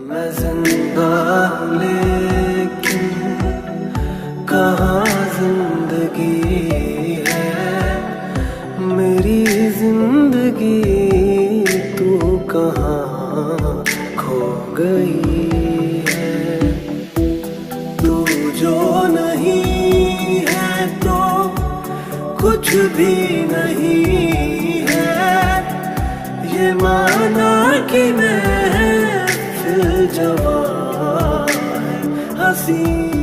मैं जिंदा हूँ लेकिन कहाँ जिंदगी है मेरी जिंदगी, तू कहाँ खो गई है। तू जो नहीं है तो कुछ भी नहीं है, ये माना कि मैं जवां है हंसी।